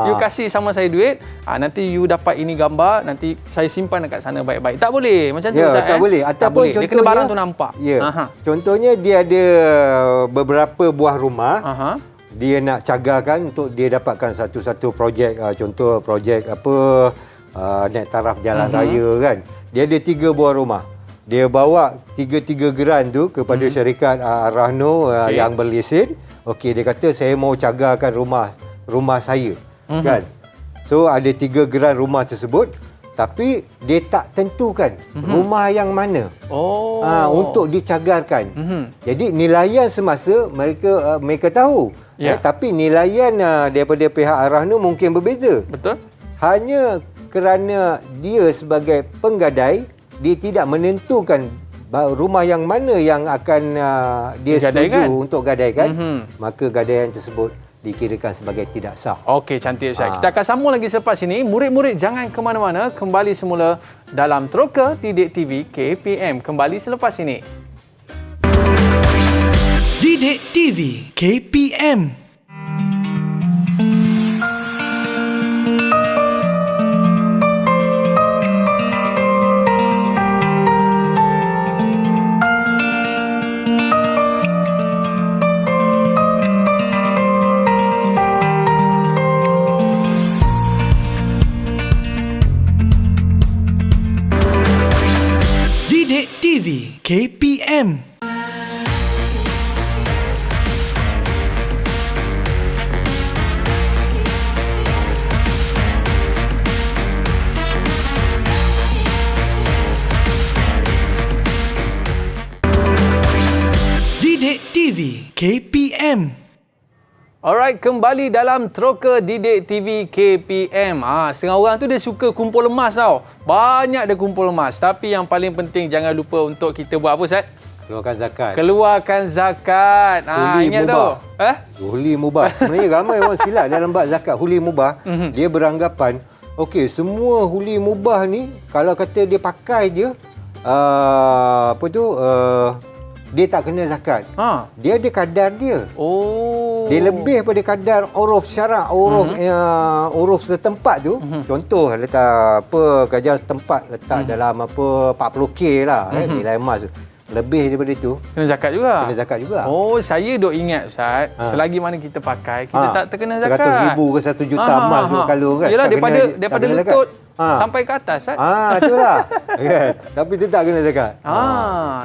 Speaker 1: You kasih sama saya duit, nanti you dapat ini gambar, nanti saya simpan dekat sana baik-baik. Tak boleh macam tu Ustaz.
Speaker 2: Tak boleh.
Speaker 1: Tak boleh. Dia kena barang tu nampak.
Speaker 2: Contohnya dia ada beberapa buah rumah. Dia nak cagarkan untuk dia dapatkan satu-satu projek. Contoh projek naik taraf jalan raya kan. Dia ada 3 buah rumah. Dia bawa 3 geran tu kepada syarikat Ar-Rahnu yang berlesen Okey, dia kata saya mau cagarkan rumah saya. Kan? So ada 3 geran rumah tersebut, tapi dia tak tentukan rumah yang mana untuk dicagarkan. Jadi nilaian semasa mereka tahu. Tapi nilaian daripada pihak Ar-Rahnu mungkin berbeza.
Speaker 1: Betul.
Speaker 2: Hanya kerana dia sebagai penggadai, dia tidak menentukan rumah yang mana yang akan dia setuju untuk gadaikan, maka gadaian tersebut dikirakan sebagai tidak sah.
Speaker 1: Okey, cantik Ustaz. Kita akan sambung lagi selepas ini. Murid-murid jangan ke mana-mana. Kembali semula dalam Troka Didik TV KPM. Kembali selepas ini.
Speaker 3: Didik TV KPM. Didik TV KPM. Didik TV KPM.
Speaker 1: Alright, kembali dalam Troka Didik TV KPM. Setengah orang tu dia suka kumpul emas tau. Banyak dia kumpul emas. Tapi yang paling penting jangan lupa untuk kita buat apa, Ustaz?
Speaker 2: Keluarkan zakat.
Speaker 1: Keluarkan zakat. Ingat
Speaker 2: mubah.
Speaker 1: tu?
Speaker 2: Huli mubah. Sebenarnya ramai orang silap dalam bab zakat huli mubah. Dia beranggapan, okey, semua huli mubah ni kalau kata dia pakai dia dia tak kena zakat. Dia ada kadar dia. Dia lebih pada kadar uruf syarak, uruf setempat tu. Contoh letak kerajaan setempat letak dalam 40K lah nilai emas tu. Lebih daripada itu
Speaker 1: kena zakat juga.
Speaker 2: Kena zakat juga.
Speaker 1: Saya duk ingat Ustaz, selagi mana kita pakai, kita tak terkena zakat.
Speaker 2: 100,000 ke 1 juta emas tu kalau kan.
Speaker 1: Yalah,
Speaker 2: tak
Speaker 1: daripada
Speaker 2: kena
Speaker 1: lutut
Speaker 2: zakat.
Speaker 1: sampai ke atas, Ustaz.
Speaker 2: Itulah. Kan? Tapi tu tak kena zakat.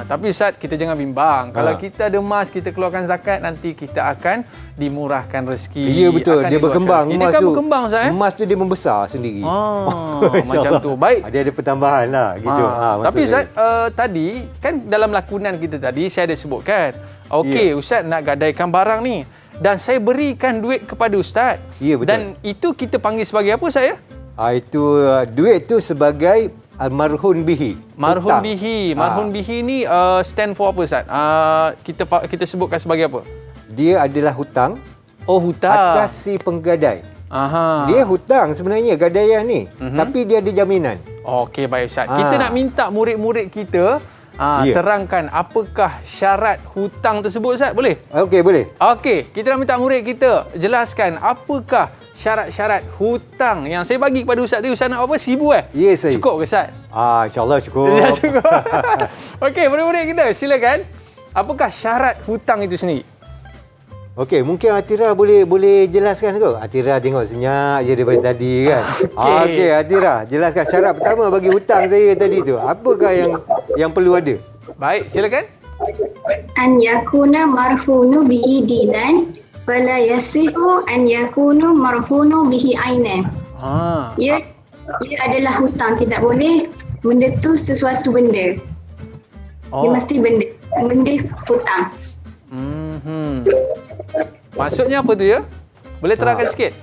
Speaker 1: Tapi Ustaz, kita jangan bimbang. Kalau kita ada emas, kita keluarkan zakat, nanti kita akan dimurahkan rezeki.
Speaker 2: Ya, betul. Dia berkembang.
Speaker 1: Dia kan berkembang, Ustaz.
Speaker 2: Emas tu dia membesar sendiri.
Speaker 1: Macam tu. Baik.
Speaker 2: Dia ada pertambahan lah. Gitu.
Speaker 1: Tapi Ustaz, tadi, kan dalam lakonan kita tadi, saya ada sebutkan. Okey, Ustaz nak gadaikan barang ni. Dan saya berikan duit kepada Ustaz.
Speaker 2: Ya, betul.
Speaker 1: Dan itu kita panggil sebagai apa, saya?
Speaker 2: Itu duit tu sebagai marhun bihi.
Speaker 1: Marhun bihi. Marhun bihi ni stand for apa, Ustaz? Kita sebutkan sebagai apa?
Speaker 2: Dia adalah hutang.
Speaker 1: Hutang.
Speaker 2: Atas si penggadai. Dia hutang sebenarnya gadaian ni. Tapi dia ada jaminan.
Speaker 1: Okey, baik Ustaz. Kita nak minta murid-murid kita terangkan apakah syarat hutang tersebut, Ustaz? Boleh?
Speaker 2: Okey, boleh.
Speaker 1: Okey, kita nak minta murid kita jelaskan apakah syarat-syarat hutang yang saya bagi kepada Ustaz tadi. Ustaz nak apa? 1,000
Speaker 2: Ya, saya.
Speaker 1: Cukup ke, Ustaz?
Speaker 2: InsyaAllah cukup.
Speaker 1: Cukup. Okey, murid-murid kita silakan. Apakah syarat hutang itu sendiri?
Speaker 2: Okey, mungkin Atira boleh jelaskan ke? Atira tengok senyap je daripada tadi kan. Okey, Atira, jelaskan syarat pertama bagi hutang saya tadi tu. Apakah yang perlu ada?
Speaker 1: Baik, silakan.
Speaker 7: An yakuna marhunu bihi dinan fala yasihu an yakunu marhunu bihi ainan. Ia adalah hutang, tidak boleh benda tu sesuatu benda. Dia mesti benda hutang.
Speaker 1: Maksudnya apa tu ya? Boleh terangkan sikit?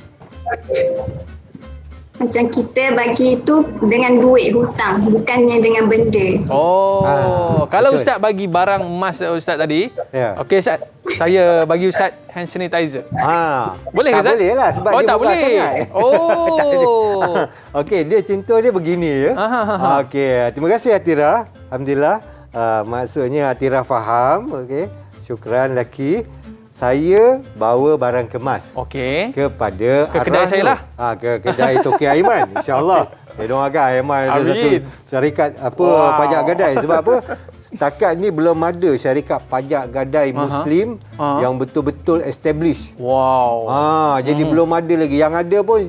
Speaker 7: Macam kita bagi itu dengan duit hutang, bukannya dengan benda.
Speaker 1: Kalau Ustaz bagi barang emas Ustaz tadi, okey Ustaz, saya bagi Ustaz hand sanitizer. Boleh ke Ustaz?
Speaker 2: Tak boleh lah sebab dia
Speaker 1: tak
Speaker 2: murah
Speaker 1: boleh.
Speaker 2: sangat. Okey, dia contoh dia begini ya. Okey, terima kasih Atira. Alhamdulillah. Maksudnya Atira faham. Okey. Syukran laki. Saya bawa barang kemas kepada
Speaker 1: ke kedai saya lah.
Speaker 2: Ke kedai Toki Aiman. InsyaAllah. Saya doakan Aiman ada satu syarikat pajak gadai. Sebab apa? Setakat ni belum ada syarikat pajak gadai Muslim yang betul-betul established. Jadi belum ada lagi. Yang ada pun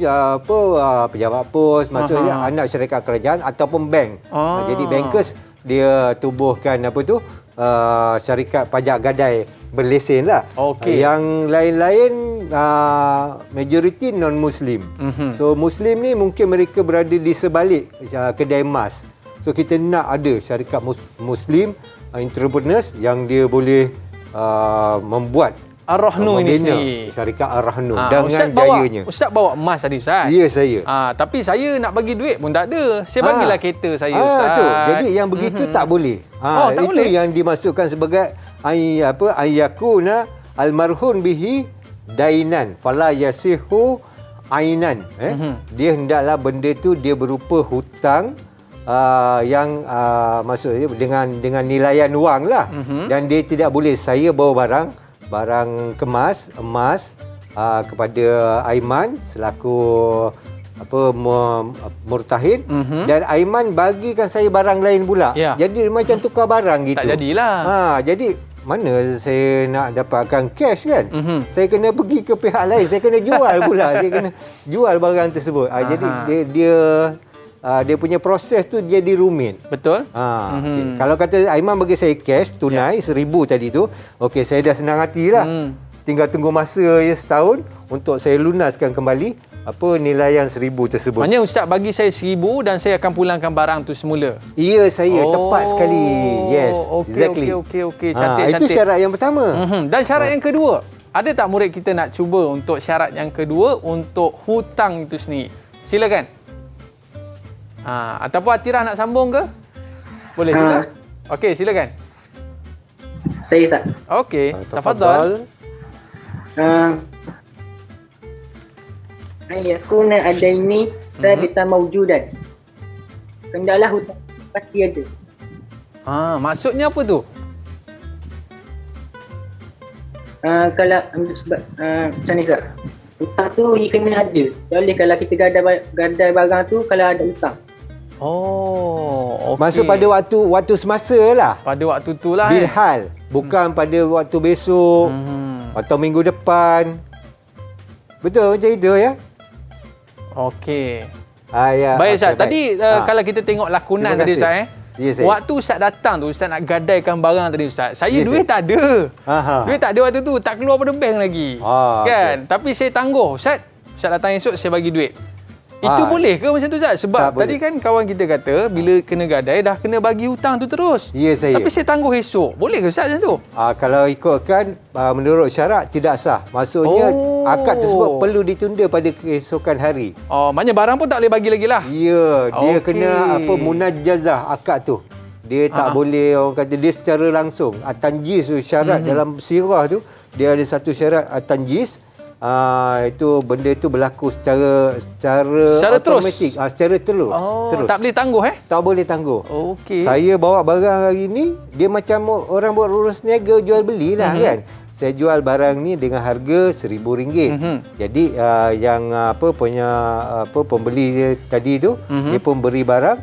Speaker 2: pejabat pos, maksudnya anak syarikat kerajaan ataupun bank. Jadi bankers dia tubuhkan syarikat pajak gadai berlesen lah.
Speaker 1: Okey.
Speaker 2: Yang lain-lain majoriti non-Muslim. So Muslim ni mungkin mereka berada di sebalik kedai emas. So kita nak ada syarikat Muslim entrepreneurs yang dia boleh membuat
Speaker 1: Ar-Rahnu ini
Speaker 2: membina
Speaker 1: sendiri.
Speaker 2: syarikat Ar-Rahnu dengan
Speaker 1: Ustaz
Speaker 2: gayanya.
Speaker 1: Ustaz bawa emas tadi Ustaz.
Speaker 2: Ya, saya.
Speaker 1: Tapi saya nak bagi duit pun tak ada. Saya bagilah kereta saya Ustaz.
Speaker 2: Tu. Jadi yang begitu tak boleh.
Speaker 1: Tak
Speaker 2: itu
Speaker 1: boleh.
Speaker 2: yang dimasukkan sebagai ayyakuna almarhun bihi dainan fala yasihu ainan. Dia hendaklah benda tu dia berupa hutang yang maksudnya dengan nilaian wang lah. Dan dia tidak boleh saya bawa barang kemas emas kepada Aiman selaku murtahin dan Aiman bagikan saya barang lain pula.
Speaker 1: Ya.
Speaker 2: Jadi macam tukar barang gitu.
Speaker 1: Tak jadilah.
Speaker 2: Jadi mana saya nak dapatkan cash kan? Saya kena pergi ke pihak lain, saya kena jual pula. Saya kena jual barang tersebut. Jadi dia punya proses tu jadi rumit.
Speaker 1: Betul?
Speaker 2: Okay. Kalau kata Aiman bagi saya cash tunai 1,000 tadi tu, okey saya dah senang hatilah. Tinggal tunggu masa setahun untuk saya lunaskan kembali nilaian 1,000 tersebut.
Speaker 1: Maknanya Ustaz bagi saya 1,000 dan saya akan pulangkan barang tu semula.
Speaker 2: Ya, saya tepat sekali. Yes, exactly.
Speaker 1: Okey. Cantik.
Speaker 2: Itu syarat yang pertama.
Speaker 1: Dan syarat yang kedua, ada tak murid kita nak cuba untuk syarat yang kedua untuk hutang itu sendiri? Silakan. Ataupun Atirah nak sambung ke? Boleh juga. Okey, silakan.
Speaker 4: Saya Ustaz.
Speaker 1: Okey, tafadhal.
Speaker 8: Yakuna adaini rabita mawjudan. Hendaklah hutang pasti ada.
Speaker 1: Maksudnya apa tu?
Speaker 8: Kalau ambil sebab macam ni Ustaz. Hutang tu dia kena ada. Boleh kalau kita gadai barang tu kalau ada hutang.
Speaker 1: Okey.
Speaker 2: Maksud pada waktu semasa lah.
Speaker 1: Pada waktu tu lah.
Speaker 2: Bilhal. Bukan pada waktu besok atau minggu depan. Betul macam itu ya?
Speaker 1: Okey.
Speaker 2: Ya.
Speaker 1: Baik Ustaz.
Speaker 2: Okay,
Speaker 1: tadi kalau kita tengok lakonan
Speaker 2: Terima
Speaker 1: tadi
Speaker 2: kasih.
Speaker 1: Ustaz
Speaker 2: Ya, saya.
Speaker 1: waktu Ustaz datang tu Ustaz nak gadaikan barang tadi Ustaz. Saya duit tak ada. Duit tak ada waktu tu, tak keluar pada bank lagi. Kan? Tapi saya tangguh. Ustaz datang esok saya bagi duit. Itu boleh ke macam tu Ustaz? Sebab tadi kan kawan kita kata bila kena gadai dah kena bagi hutang tu terus.
Speaker 2: Ya, saya.
Speaker 1: Tapi saya tangguh esok. Boleh ke Ustaz macam tu?
Speaker 2: Kalau ikutkan menurut syarat tidak sah. Maksudnya akad tersebut perlu ditunda pada keesokan hari.
Speaker 1: Maknanya barang pun tak boleh bagi lagi lah.
Speaker 2: Ya, dia kena munajazah akad tu. Dia tak boleh orang kata dia secara langsung. At-tanjiz tu syarat dalam sirah tu dia ada satu syarat at-tanjiz. Itu benda tu berlaku secara automatik, secara terus.
Speaker 1: Tak boleh tangguh
Speaker 2: Tak boleh tangguh.
Speaker 1: Okey.
Speaker 2: Saya bawa barang hari ni, dia macam orang buat urus niaga jual beli lah kan. Saya jual barang ni dengan harga RM1,000. Jadi yang pembeli dia tadi tu dia pun beri barang,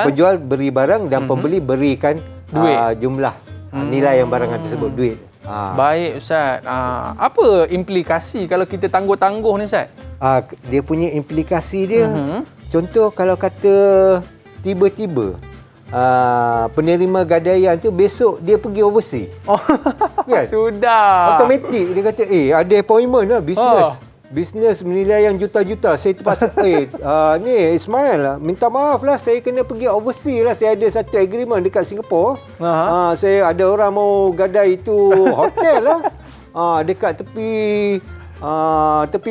Speaker 2: penjual beri barang dan pembeli berikan
Speaker 1: duit.
Speaker 2: Jumlah nilai yang barangan tersebut, duit.
Speaker 1: Baik Ustaz. Apa implikasi kalau kita tangguh-tangguh ni Ustaz?
Speaker 2: Dia punya implikasi dia, contoh kalau kata tiba-tiba penerima gadaian tu besok dia pergi overseas. Kan?
Speaker 1: Sudah.
Speaker 2: Automatik dia kata ada appointment lah bisnes menilai yang juta-juta. Saya terpaksa ni Ismail minta maaf lah, saya kena pergi overseas lah. Saya ada satu agreement dekat Singapura. Saya ada orang mau gadai itu hotel lah dekat tepi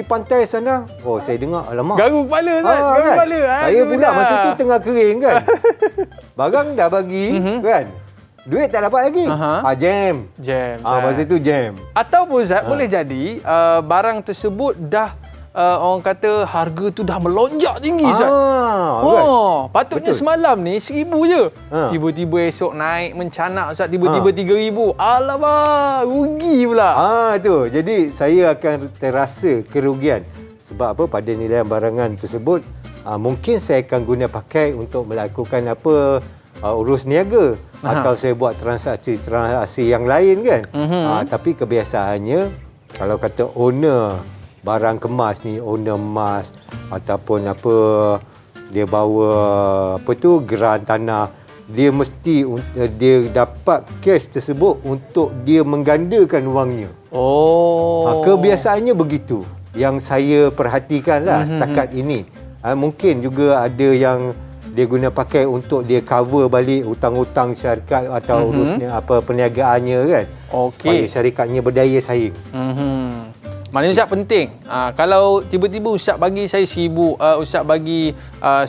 Speaker 2: pantai sana. Saya dengar alamak.
Speaker 1: Garu kepala Ustaz. Garu kepala.
Speaker 2: Saya pula masa tu tengah kering kan. Barang dah bagi kan. Duit tak dapat lagi. Jam. Masa tu jam.
Speaker 1: Ataupun Ustaz boleh jadi barang tersebut dah orang kata harga tu dah melonjak tinggi Ustaz. Patutnya betul. Semalam ni 1,000 je. Tiba-tiba esok naik mencanak Ustaz, tiba-tiba 3,000. Alamak, rugi pula.
Speaker 2: Tu. Jadi saya akan terasa kerugian. Sebab apa? Pada nilai barangan tersebut mungkin saya akan guna pakai untuk melakukan urus niaga atau saya buat transaksi yang lain kan. Tapi kebiasaannya kalau kata owner barang kemas ni, owner emas ataupun dia bawa geran tanah dia mesti dia dapat cash tersebut untuk dia menggandakan wangnya. Kebiasaannya begitu yang saya perhatikan lah setakat ini. Mungkin juga ada yang dia guna pakai untuk dia cover balik hutang-hutang syarikat atau urusnya perniagaannya kan. Supaya syarikatnya berdaya saing.
Speaker 1: Maknanya Ustaz penting. Kalau tiba-tiba Ustaz bagi saya 1,000, Ustaz bagi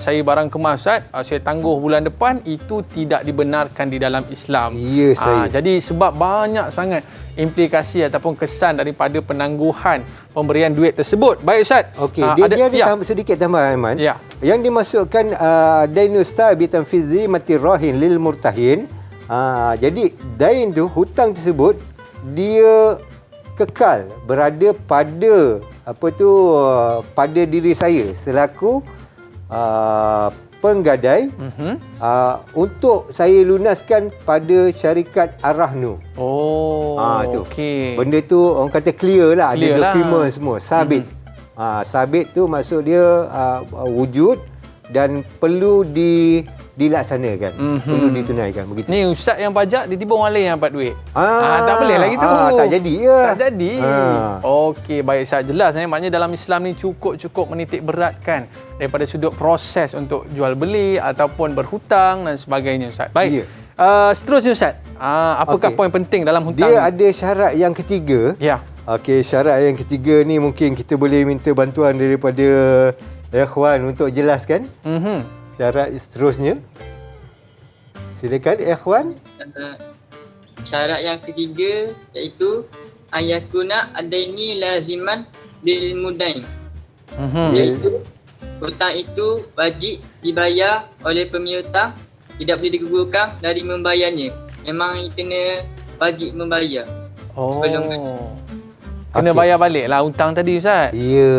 Speaker 1: saya barang kemas Ustaz, saya tangguh bulan depan, itu tidak dibenarkan di dalam Islam.
Speaker 2: Ya, saya.
Speaker 1: Jadi sebab banyak sangat implikasi ataupun kesan daripada penangguhan pemberian duit tersebut. Baik Ustaz.
Speaker 2: Okey, dia ada sedikit tambahan Aiman.
Speaker 1: Ya.
Speaker 2: Yang dimasukkan dainus thabitan fi zimmati rahin lil murtahin. Jadi dain tu, hutang tersebut dia kekal berada pada pada diri saya selaku penggadai untuk saya lunaskan pada syarikat Ar-Rahnu.
Speaker 1: Okey.
Speaker 2: Benda tu orang kata clear lah,
Speaker 1: Clear
Speaker 2: ada dokumen semua, sabit. Sabit tu maksud dia wujud dan perlu dilaksanakan, perlu ditunaikan begitu.
Speaker 1: Ni Ustaz yang pajak, tiba-tiba orang lain yang dapat duit. Tak boleh lah gitu.
Speaker 2: Tak jadi ya.
Speaker 1: Tak jadi. Okey, baik Ustaz, jelas maknanya dalam Islam ni cukup menitik beratkan daripada sudut proses untuk jual beli ataupun berhutang dan sebagainya Ustaz. Baik. Seterusnya Ustaz, apakah poin penting dalam hutang?
Speaker 2: Dia ada syarat yang ketiga.
Speaker 1: Ya.
Speaker 2: Okey, syarat yang ketiga ni mungkin kita boleh minta bantuan daripada ikhwan untuk jelaskan. Syarat seterusnya. Silakan ikhwan.
Speaker 6: Syarat yang ketiga iaitu ayakuna adaini laziman bil mudain. Iaitu hutang itu wajib dibayar oleh pemiutang, tidak boleh digugurkan dari membayarnya. Memang kena wajib membayar. Sebelum
Speaker 1: kena bayar balik lah hutang tadi Ustaz.
Speaker 2: Ya,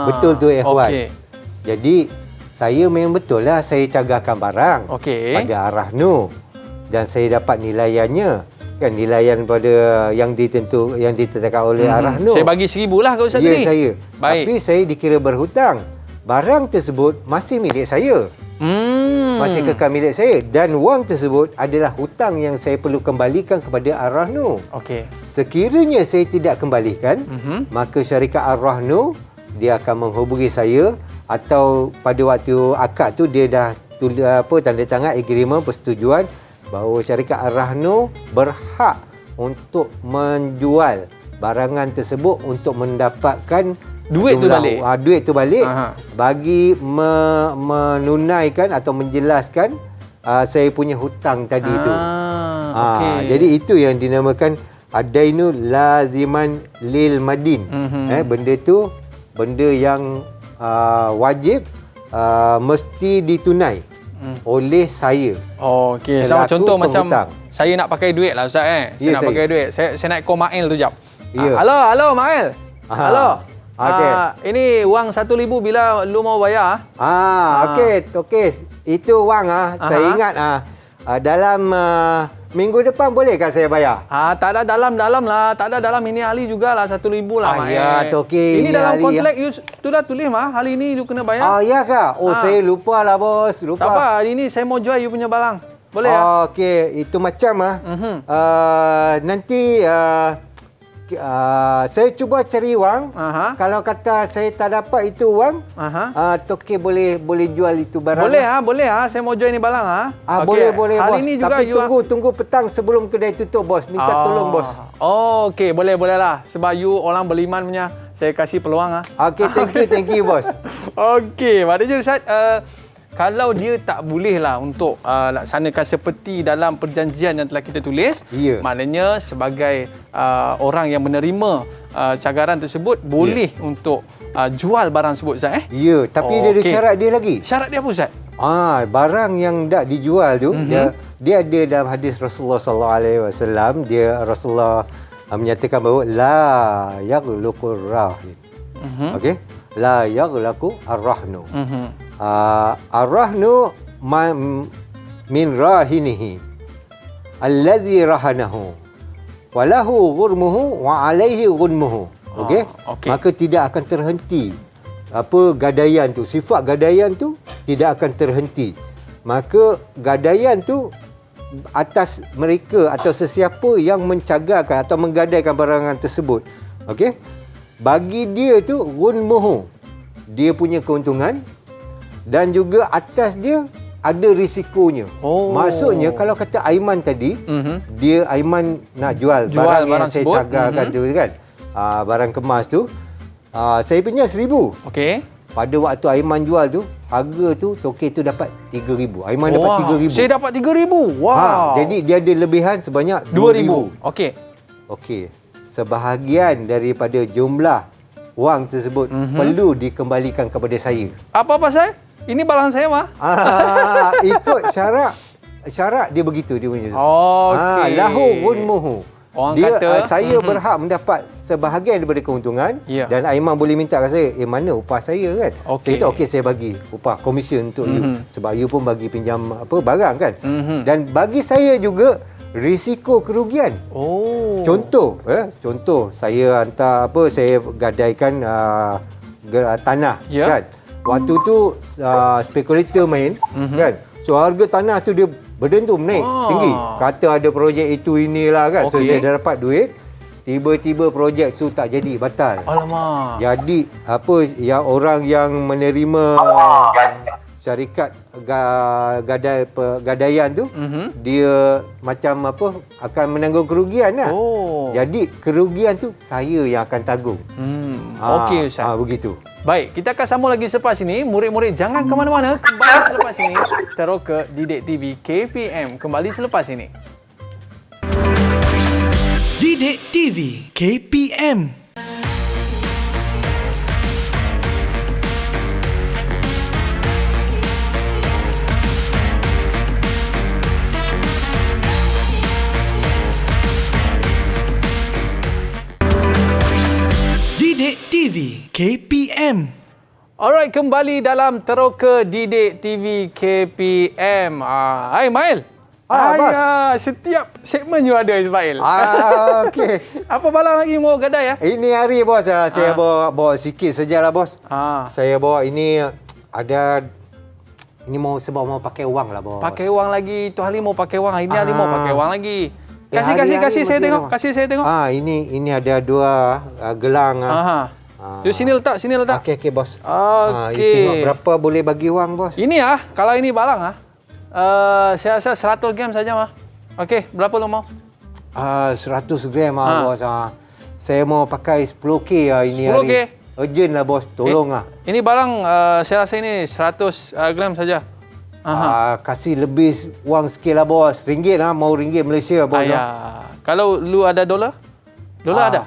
Speaker 2: betul tu ikhwan.
Speaker 1: Okey.
Speaker 2: Jadi saya memang betul lah saya cagarkan barang pada Ar-Rahnu dan saya dapat nilaiannya. Kan nilaian pada yang ditetapkan oleh Ar-Rahnu.
Speaker 1: Saya bagi 1,000 lah ke Ustaz tadi.
Speaker 2: Ya, saya.
Speaker 1: Baik.
Speaker 2: Tapi saya dikira berhutang. Barang tersebut masih milik saya. Masih kekal milik saya dan wang tersebut adalah hutang yang saya perlu kembalikan kepada Ar-Rahnu.
Speaker 1: Okey.
Speaker 2: Sekiranya saya tidak kembalikan, maka syarikat Ar-Rahnu dia akan menghubungi saya atau pada waktu akad tu dia dah tanda tangan agreement persetujuan bahawa syarikat Ar-Rahnu berhak untuk menjual barangan tersebut untuk mendapatkan
Speaker 1: duit tu balik.
Speaker 2: Duit tu balik bagi menunaikan atau menjelaskan saya punya hutang tadi tu. Jadi itu yang dinamakan adainu laziman lil madin. Benda tu benda yang wajib mesti ditunai oleh saya.
Speaker 1: Okey, sama contoh macam
Speaker 2: penghutang.
Speaker 1: saya nak pakai duit lah Ustaz Saya nak pakai duit. Saya nak call Mail tu jap.
Speaker 2: Ya.
Speaker 1: Halo Mail. Halo.
Speaker 2: Okey.
Speaker 1: Ini wang 1,000 bila lu mau bayar?
Speaker 2: Okey. Itu wang saya ingat dalam minggu depan boleh kan saya bayar?
Speaker 1: Tak ada dalam lah. Tak ada dalam, ini hari jugalah 1,000 lah Mail.
Speaker 2: Ya, okey.
Speaker 1: Ini dalam kontrak you tu dah tulis hari ini you kena bayar.
Speaker 2: Ya kah? Saya lupa lah bos.
Speaker 1: Tak apa, hari ini saya mau jual you punya barang. Boleh ya?
Speaker 2: Okey, itu macam nanti saya cuba cari wang. Kalau kata saya tak dapat itu wang, Toke boleh jual itu barang.
Speaker 1: Boleh Saya mau jual ini barang
Speaker 2: Boleh bos.
Speaker 1: Hari ini juga
Speaker 2: tapi tunggu petang sebelum kedai tutup bos. Minta tolong bos.
Speaker 1: Okey, boleh lah. Sebab you orang beriman punya, saya kasih peluang
Speaker 2: Okey, thank you bos.
Speaker 1: Okey, maknanya Ustaz, kalau dia tak boleh lah untuk laksanakan seperti dalam perjanjian yang telah kita tulis, maknanya sebagai orang yang menerima cagaran tersebut boleh untuk jual barang tersebut Ustaz
Speaker 2: Ya, tapi dia ada syarat dia lagi.
Speaker 1: Syarat dia apa Ustaz?
Speaker 2: Barang yang tak dijual tu dia ada dalam hadis Rasulullah sallallahu alaihi wasallam, dia Rasulullah menyatakan bahawa la yaghluqur rahim. Okey? La yaghlaqu ar-rahnu. Ar-rahnu min rahinihi allazi rahanahu wa lahu ghurmuhu wa alaihi ghunmuhu. Okey? Maka tidak akan terhenti gadaian tu, sifat gadaian tu tidak akan terhenti. maka gadaian tu atas mereka atau sesiapa yang mencagarkan atau menggadaikan barangan tersebut. Okey. Bagi dia tu gun moho. Dia punya keuntungan dan juga atas dia ada risikonya. Maksudnya kalau kata Aiman tadi, dia Aiman nak jual barang yang saya cagarkan tu kan. Barang kemas tu. Saya punya 1,000.
Speaker 1: Okey.
Speaker 2: Pada waktu Aiman jual tu, harga tu token tu dapat 3,000. Aiman dapat 3,000.
Speaker 1: Saya dapat 3,000. Wow.
Speaker 2: Jadi dia ada lebihan sebanyak 2,000.
Speaker 1: Okey.
Speaker 2: Okey. Sebahagian daripada jumlah wang tersebut perlu dikembalikan kepada saya.
Speaker 1: Apa pasal? Ini barang saya mah.
Speaker 2: Ikut syarat dia begitu dia punya.
Speaker 1: Okey.
Speaker 2: Lahu gunmuhu.
Speaker 1: Orang
Speaker 2: dia
Speaker 1: kata
Speaker 2: saya berhak mendapat sebahagian daripada keuntungan dan Aiman boleh minta kat saya, mana upah saya kan? Saya kata okey saya bagi upah komisen untuk you sebab you pun bagi pinjam barang kan. Dan bagi saya juga risiko kerugian. Contoh saya hantar saya gadaikan tanah kan. Waktu tu spekulator main kan. So harga tanah tu dia berdentum naik tinggi. Kata ada projek itu inilah kan. So saya dah dapat duit. Tiba-tiba projek tu tak jadi, batal.
Speaker 1: Alamak.
Speaker 2: Jadi yang orang yang menerima syarikat gadaian tu dia macam akan menanggung kerugian lah. Jadi kerugian tu saya yang akan tanggung.
Speaker 1: Okey Ustaz.
Speaker 2: Begitu.
Speaker 1: Baik, kita akan sambung lagi selepas ini. Murid-murid jangan ke mana-mana. Kembali selepas ini. Terus ke Didik TV KPM. Kembali selepas ini.
Speaker 3: Didik TV KPM. Didik TV KPM.
Speaker 1: Alright, kembali dalam Terus ke Didik TV KPM. Hai Mail.
Speaker 2: Bos.
Speaker 1: Setiap segmen you ada Ismail.
Speaker 2: Okey.
Speaker 1: Apa balang lagi mau gadai ya?
Speaker 2: Ini hari bos saya bawa sikit sajalah bos. Saya bawa ini ada ini sebab mau pakai wang lah bos.
Speaker 1: Pakai wang lagi. Tu Ali mau pakai wang. Ini Ali mau pakai wang lagi. Kasih saya tengok. Kasih saya tengok.
Speaker 2: Ini ada 2 gelang.
Speaker 1: Jom sini letak.
Speaker 2: Okey bos.
Speaker 1: Okey.
Speaker 2: Tengok berapa boleh bagi wang bos.
Speaker 1: Ini kalau ini balang saya rasa 100 gram saja mah. Okey, berapa lo mau?
Speaker 2: 100 gram bos. Saya mau pakai 10K ini
Speaker 1: 10K?
Speaker 2: hari. Urgent lah bos, tolong
Speaker 1: Ini barang saya rasa ini 100 gram saja.
Speaker 2: Kasih lebih wang sikit lah bos. Ringgit mau ringgit Malaysia bos.
Speaker 1: Kalau lu ada dolar? Dolar ada?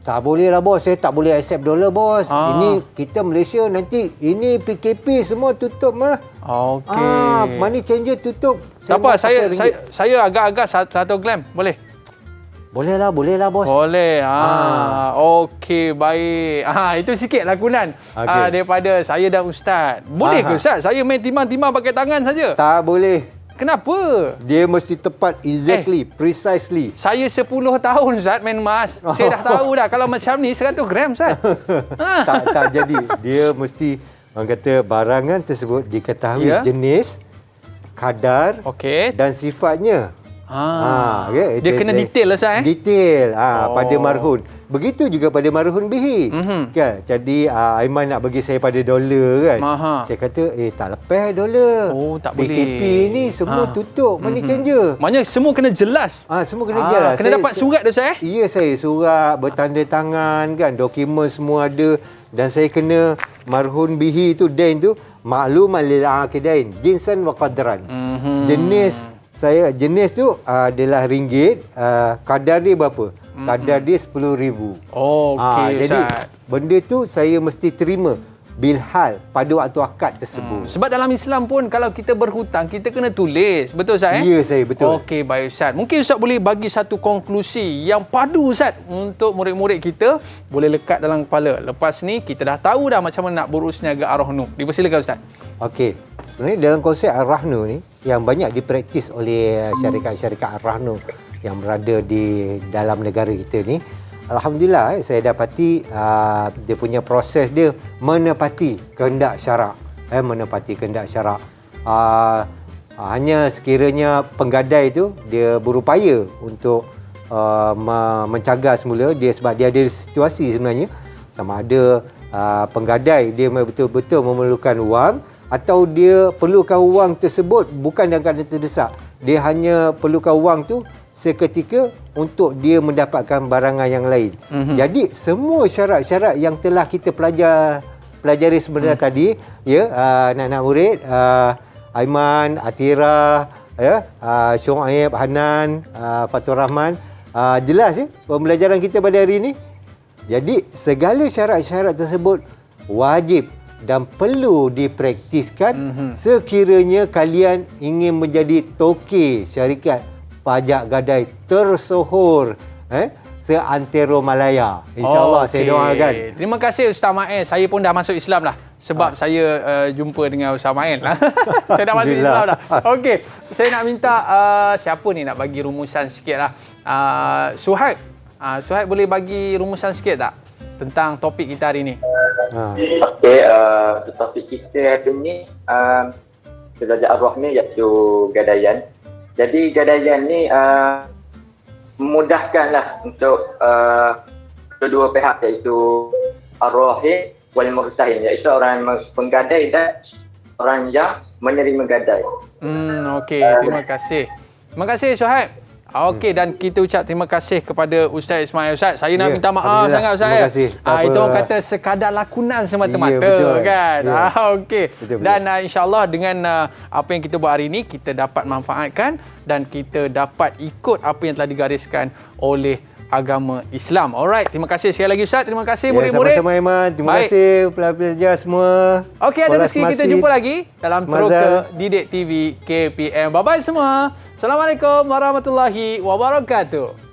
Speaker 2: Tak boleh lah bos, saya tak boleh accept dolar bos. Ini kita Malaysia nanti ini PKP semua tutup mah.
Speaker 1: Okey.
Speaker 2: Money changer tutup.
Speaker 1: Tak apa, saya agak-agak 1 gram, boleh?
Speaker 2: Boleh lah bos.
Speaker 1: Boleh. Okey, baik. Itu sikit lakonan daripada saya dan Ustaz. Boleh ke Ustaz? Saya main timang-timang pakai tangan saja?
Speaker 2: Tak boleh.
Speaker 1: Kenapa?
Speaker 2: Dia mesti tepat, exactly, precisely.
Speaker 1: Saya 10 tahun Ustaz main emas. Saya dah tahu dah kalau macam ni 100 gram Ustaz.
Speaker 2: tak jadi. Dia mesti orang kata barangan tersebut diketahui jenis, kadar dan sifatnya.
Speaker 1: Dia kena detail lah Ustaz
Speaker 2: Detail pada marhun. Begitu juga pada marhun bihi. Kan? Jadi Aiman nak bagi saya pada dolar kan. Saya kata tak lepas dolar.
Speaker 1: Tak
Speaker 2: boleh. BKP ni semua tutup money changer.
Speaker 1: Maknanya semua kena jelas.
Speaker 2: Semua kena jelas.
Speaker 1: Kena dapat surat tu Ustaz
Speaker 2: Ya, saya surat bertanda tangan kan, dokumen semua ada dan saya kena marhun bihi tu dain tu makluman lil aqidain jinsan wa qadran. Jenis tu adalah ringgit, kadar dia berapa? Kadar dia 10,000.
Speaker 1: Okey,
Speaker 2: jadi benda tu saya mesti terima bilhal pada waktu akad tersebut.
Speaker 1: Sebab dalam Islam pun kalau kita berhutang kita kena tulis. Betul Ustaz
Speaker 2: Ya, saya betul.
Speaker 1: Okey, baik Ustaz. Mungkin Ustaz boleh bagi satu konklusi yang padu Ustaz untuk murid-murid kita boleh lekat dalam kepala. Lepas ni kita dah tahu dah macam mana nak berurus niaga Ar-Rahnu. Dipersilakan Ustaz.
Speaker 2: Okey. Sebenarnya dalam konsep Ar-Rahnu ni yang banyak dipraktis oleh syarikat-syarikat Ar-Rahnu yang berada di dalam negara kita ni, alhamdulillah saya dapati dia punya proses dia menepati kehendak syarak. Hanya sekiranya penggadai tu dia berupaya untuk mencagar semula dia, sebab dia ada situasi sebenarnya sama ada penggadai dia betul-betul memerlukan wang atau dia perlukan wang tersebut bukan dalam keadaan terdesak. Dia hanya perlukan wang tu seketika untuk dia mendapatkan barangan yang lain. Jadi semua syarat-syarat yang telah kita pelajari sebenarnya tadi, ya, anak-anak murid, Aiman, Atira, ya, Syuaib, Hanan, Fatur Rahman, jelas ya pembelajaran kita pada hari ini. Jadi segala syarat-syarat tersebut wajib dan perlu dipraktiskan sekiranya kalian ingin menjadi toke syarikat pajak gadai tersohor seantero Malaya. InsyaAllah saya doakan.
Speaker 1: Terima kasih Ustaz Mael. Saya pun dah masuk Islam dah. Sebab saya jumpa dengan Ustaz Mael. Saya dah masuk Islam dah. Okey. Saya nak minta siapa ni nak bagi rumusan sikit lah. Suhaib. Suhaib boleh bagi rumusan sikit tak? Tentang topik kita hari ni.
Speaker 5: Okey. Topik kita hari ni belajar arwah ni iaitu gadaian. Jadi gadaian ni memudahkanlah untuk kedua pihak iaitu ar-rahim wal murtahin, iaitu orang penggadai dan orang yang menerima gadai.
Speaker 1: Okey, terima kasih. Terima kasih Syuhaib. Okey, dan kita ucap terima kasih kepada Ustaz Ismail. Ustaz, saya nak minta maaf sangat Ustaz.
Speaker 2: Terima kasih.
Speaker 1: Itu orang kata sekadar lakonan semata-mata,
Speaker 2: betul.
Speaker 1: kan.
Speaker 2: Ya.
Speaker 1: Okey. Dan insya-Allah dengan apa yang kita buat hari ini, kita dapat manfaatkan dan kita dapat ikut apa yang telah digariskan oleh agama Islam. Alright, terima kasih sekali lagi Ustaz. Terima kasih murid-murid.
Speaker 2: Sama-sama Aiman. Terima kasih pelajar semua.
Speaker 1: Okey, ada rezeki kita jumpa lagi dalam Teroka Didik TV KPM. Bye-bye semua. Assalamualaikum warahmatullahi wabarakatuh.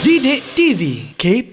Speaker 3: Didik TV KP